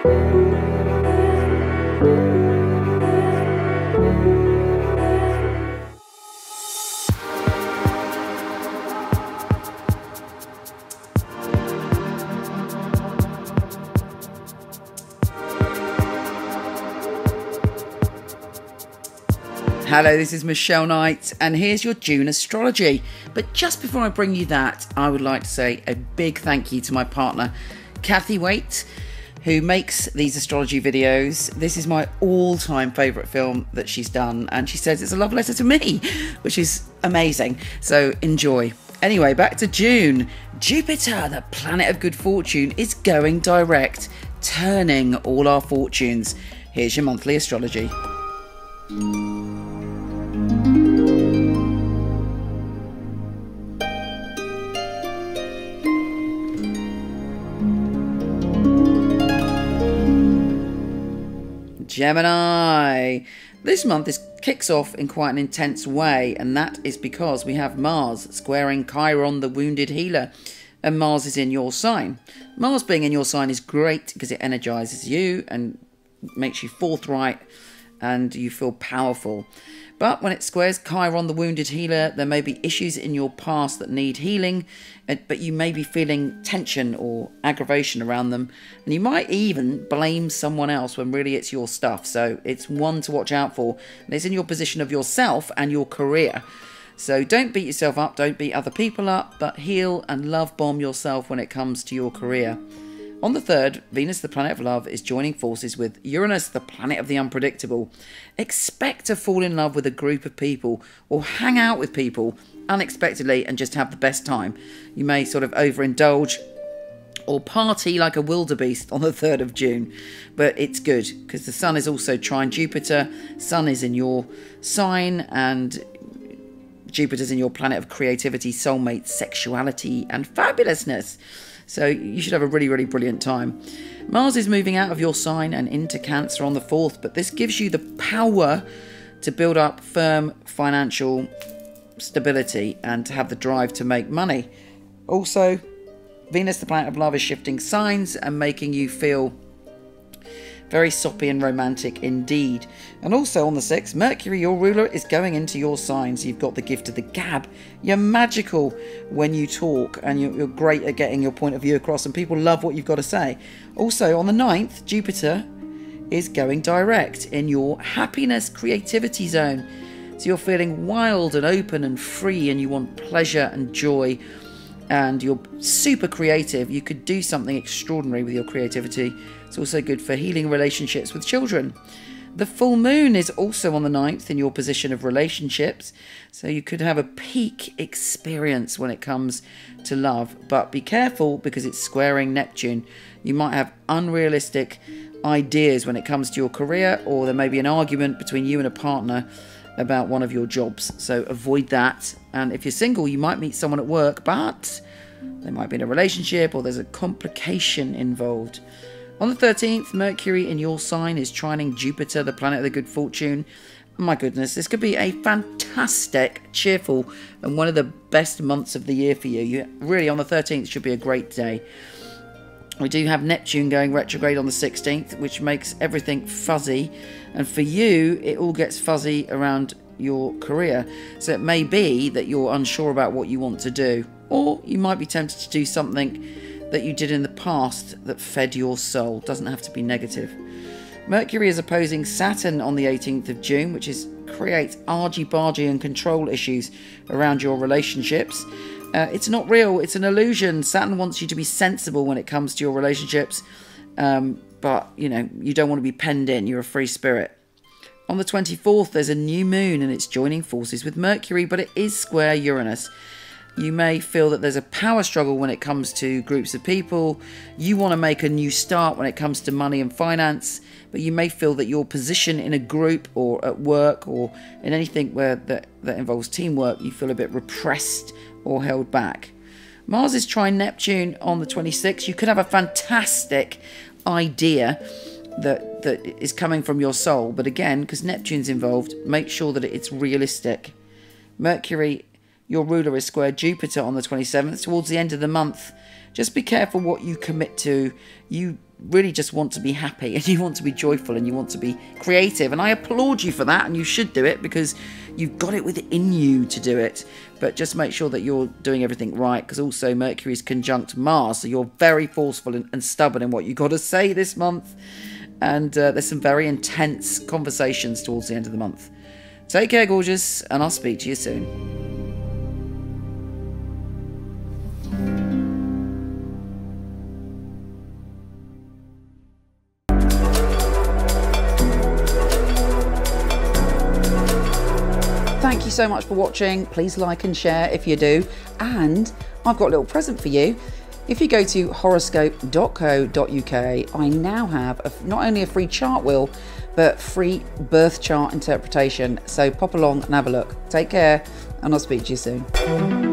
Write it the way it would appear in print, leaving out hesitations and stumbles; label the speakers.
Speaker 1: Hello, this is Michele Knight, and here's your June astrology. But just before I bring you that, I would like to say a big thank you to my partner, Knight-Waite, who makes these astrology videos. This is my all-time favourite film that she's done, and she says it's a love letter to me, which is amazing. So enjoy. Anyway, back to June. Jupiter, the planet of good fortune, is going direct, turning all our fortunes. Here's your monthly astrology. Gemini. This month kicks off in quite an intense way, and that is because we have Mars squaring Chiron, the wounded healer, and Mars is in your sign. Mars being in your sign is great because it energizes you and makes you forthright and you feel powerful. But when it squares Chiron, the wounded healer, there may be issues in your past that need healing, but you may be feeling tension or aggravation around them, and you might even blame someone else when really it's your stuff. So it's one to watch out for, and it's in your position of yourself and your career. So don't beat yourself up, don't beat other people up, but heal and love bomb yourself when it comes to your career. On the 3rd, Venus, the planet of love, is joining forces with Uranus, the planet of the unpredictable. Expect to fall in love with a group of people or hang out with people unexpectedly and just have the best time. You may sort of overindulge or party like a wildebeest on the 3rd of June. But it's good because the Sun is also trine Jupiter. Sun is in your sign and Jupiter's in your planet of creativity, soulmate, sexuality and fabulousness. So you should have a really, really brilliant time. Mars is moving out of your sign and into Cancer on the 4th, but this gives you the power to build up firm financial stability and to have the drive to make money. Also, Venus, the planet of love, is shifting signs and making you feel very soppy and romantic indeed. And also on the 6th, Mercury, your ruler, is going into your signs. You've got the gift of the gab. You're magical when you talk and you're great at getting your point of view across and people love what you've got to say. Also on the 9th, Jupiter is going direct in your happiness creativity zone. So you're feeling wild and open and free and you want pleasure and joy and you're super creative. You could do something extraordinary with your creativity. It's also good for healing relationships with children. The full moon is also on the 9th in your position of relationships. So you could have a peak experience when it comes to love. But be careful because it's squaring Neptune. You might have unrealistic ideas when it comes to your career, or there may be an argument between you and a partner about one of your jobs. So avoid that. And if you're single, you might meet someone at work, but they might be in a relationship or there's a complication involved. On the 13th, Mercury in your sign is trining Jupiter, the planet of the good fortune. My goodness, this could be a fantastic, cheerful, and one of the best months of the year for you. Really, on the 13th should be a great day. We do have Neptune going retrograde on the 16th, which makes everything fuzzy. And for you, it all gets fuzzy around your career. So it may be that you're unsure about what you want to do. Or you might be tempted to do something that you did in the past that fed your soul. Doesn't have to be negative. Mercury is opposing Saturn on the 18th of June, which creates argy-bargy and control issues around your relationships. It's not real, it's an illusion. Saturn wants you to be sensible when it comes to your relationships, but you know, you don't want to be penned in. You're a free spirit. On the 24th, there's a new moon and it's joining forces with Mercury, but it is square Uranus. You may feel that there's a power struggle when it comes to groups of people. You want to make a new start when it comes to money and finance, but you may feel that your position in a group or at work or in anything that involves teamwork, you feel a bit repressed or held back. Mars is trine Neptune on the 26th. You could have a fantastic idea that is coming from your soul, but again, because Neptune's involved, make sure that it's realistic. Mercury, your ruler, is square Jupiter on the 27th. Towards the end of the month, just be careful what you commit to. You really just want to be happy, and you want to be joyful, and you want to be creative, and I applaud you for that, and you should do it because you've got it within you to do it. But just make sure that you're doing everything right, because also Mercury is conjunct Mars, so you're very forceful and stubborn in what you've got to say this month, and there's some very intense conversations towards the end of the month. Take care, gorgeous, and I'll speak to you soon. Thank you so much for watching. Please like and share if you do. And I've got a little present for you. If you go to horoscope.co.uk, I now have not only a free chart wheel, but free birth chart interpretation. So pop along and have a look. Take care, and I'll speak to you soon.